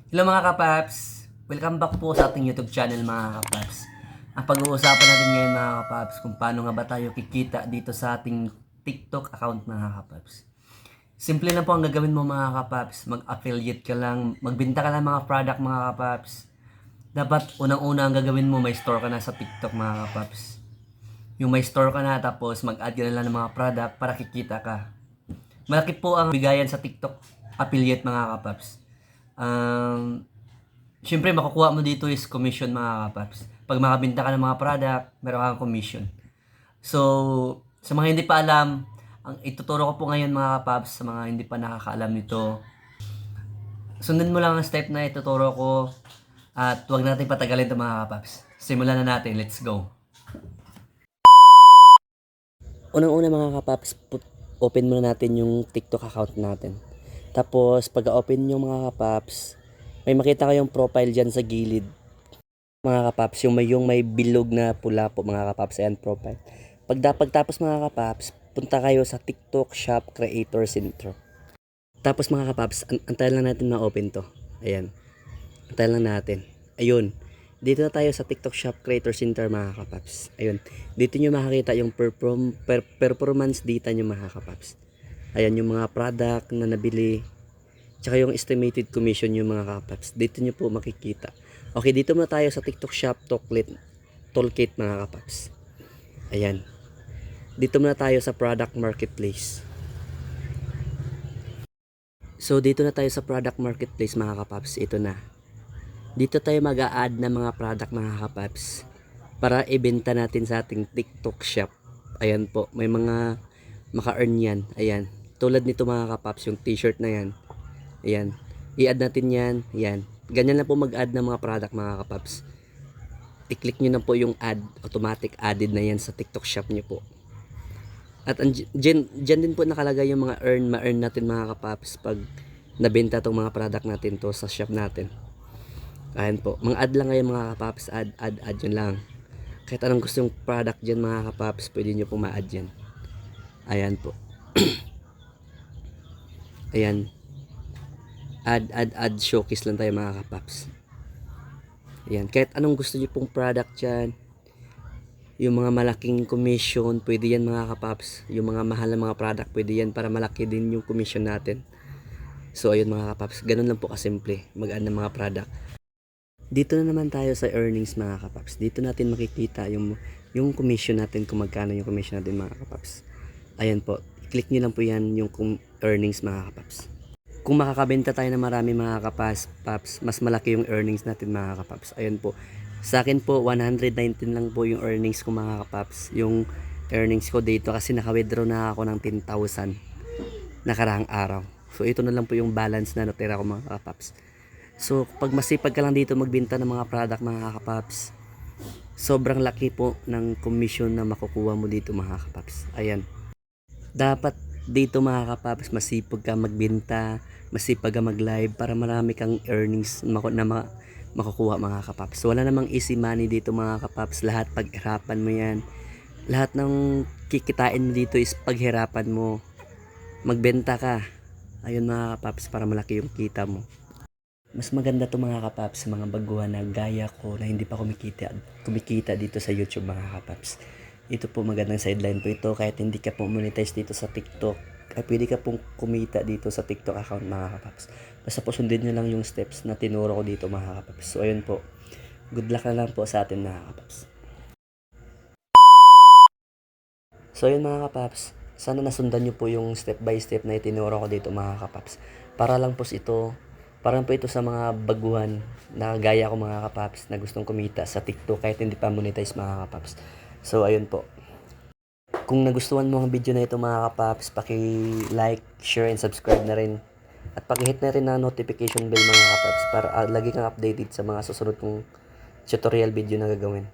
Hello mga kapaps! Welcome back po sa ating YouTube channel mga kapaps. Ang pag-uusapan natin ngayon mga kapaps kung paano nga ba tayo kikita dito sa ating TikTok account mga kapaps. Simple lang po ang gagawin mo mga kapaps. Mag-affiliate ka lang, magbenta ka lang mga product mga kapaps. Dapat unang-una ang gagawin mo, may store ka na sa TikTok mga kapaps. Yung may store ka na tapos mag-add ka na lang ng mga product para kikita ka. Malaki po ang bigayan sa TikTok affiliate mga kapaps. Siyempre, makukuha mo dito is commission mga kapaps. Pag makabenta ka ng mga product, meron kang commission. So, sa mga hindi pa alam, ang ituturo ko po ngayon mga kapaps, sa mga hindi pa nakakaalam nito, sundan mo lang ang step na ituturo ko at huwag natin patagalin ito mga kapaps. Simulan na natin, let's go. Unang-una mga kapaps, open muna natin yung TikTok account natin. Tapos, pag-open nyo mga kapaps, may makita kayong profile dyan sa gilid. Mga kapaps, yung may bilog na pula po mga kapaps, ayan profile. Pagtapos mga kapaps, punta kayo sa TikTok Shop Creator Center. Tapos mga kapaps, antayin lang natin ma-open to. Ayan. Antayin lang natin. Ayun. Dito na tayo sa TikTok Shop Creator Center mga kapaps. Ayun. Dito nyo makakita yung performance data nyo mga kapaps. Ayan yung mga product na nabili. Tsaka yung estimated commission yung mga kapaps. Dito nyo po makikita. Okay, dito muna tayo sa TikTok Shop Toolkit mga kapaps. Ayan. Dito muna tayo sa Product Marketplace. So, dito na tayo sa Product Marketplace mga kapaps. Ito na. Dito tayo mag-a-add ng mga product mga kapaps para ibenta natin sa ating TikTok Shop. Ayan po. May mga maka-earn yan. Ayan. Tulad nito mga kapaps, yung t-shirt na yan. Ayan. I-add natin yan. Ayan. Ganyan lang po mag-add ng mga product mga kapaps. I-click nyo na po yung add. Automatic added na yan sa TikTok Shop nyo po. At dyan din po nakalagay yung mga ma-earn natin mga kapaps pag nabenta tong mga product natin to sa shop natin. Ayan po. Mga add lang ngayon mga kapaps. Add yun lang. Kahit anong gusto yung product dyan mga kapaps, pwede nyo po ma-add yan. Ayan po. Ayan. Add showcase lang tayo mga kapaps. Ayan. Kahit anong gusto nyo pong product dyan. Yung mga malaking commission, pwede yan mga kapaps. Yung mga mahal na mga product, pwede yan para malaki din yung commission natin. So ayun mga kapaps, ganun lang po kasimple mag-add ng mga product. Dito na naman tayo sa earnings mga kapaps. Dito natin makikita yung commission natin, kung magkano yung commission natin mga kapaps. Ayan po, click nyo lang po yan yung earnings mga kapaps. Kung makakabenta tayo ng marami mga kapaps, mas malaki yung earnings natin mga kapaps. Ayan po. Sa akin po, 119 lang po yung earnings ko mga kapaps. Yung earnings ko dito kasi naka-withdraw na ako ng 10,000 nakarang araw. So, ito na lang po yung balance na natira ko mga kapaps. So, pag masipag ka lang dito magbenta ng mga product mga kapaps, sobrang laki po ng commission na makukuha mo dito mga kapaps. Ayan. Dapat dito mga kapaps, masipag ka magbenta, masipag ka mag-live para marami kang earnings na makukuha mga kapaps. So, wala namang easy money dito mga kapaps. Lahat paghirapan mo yan. Lahat ng kikitain mo dito is paghirapan mo. Magbenta ka. Ayun mga kapaps, para malaki yung kita mo. Mas maganda to mga kapaps sa mga baguhan na gaya ko na hindi pa kumikita dito sa YouTube mga kapaps. Ito po magandang sideline po ito. Kahit hindi ka po monetize dito sa TikTok, ay pwede ka pong kumita dito sa TikTok account mga kapaps. Basta po sundin nyo lang yung steps na tinuro ko dito mga kapaps. So ayun po, good luck na lang po sa atin mga kapaps. So ayun mga kapaps, sana nasundan nyo po yung step by step na itinuro ko dito mga kapaps. Para lang po ito sa mga baguhan na gaya ko mga kapaps na gustong kumita sa TikTok kahit hindi pa monetize mga kapaps. So ayun po. Kung nagustuhan mo ang video na ito mga kapaps, paki-like, share, and subscribe na rin. At paki-hit na rin na notification bell mga kapaps para lagi kang updated sa mga susunod kong tutorial video na gagawin.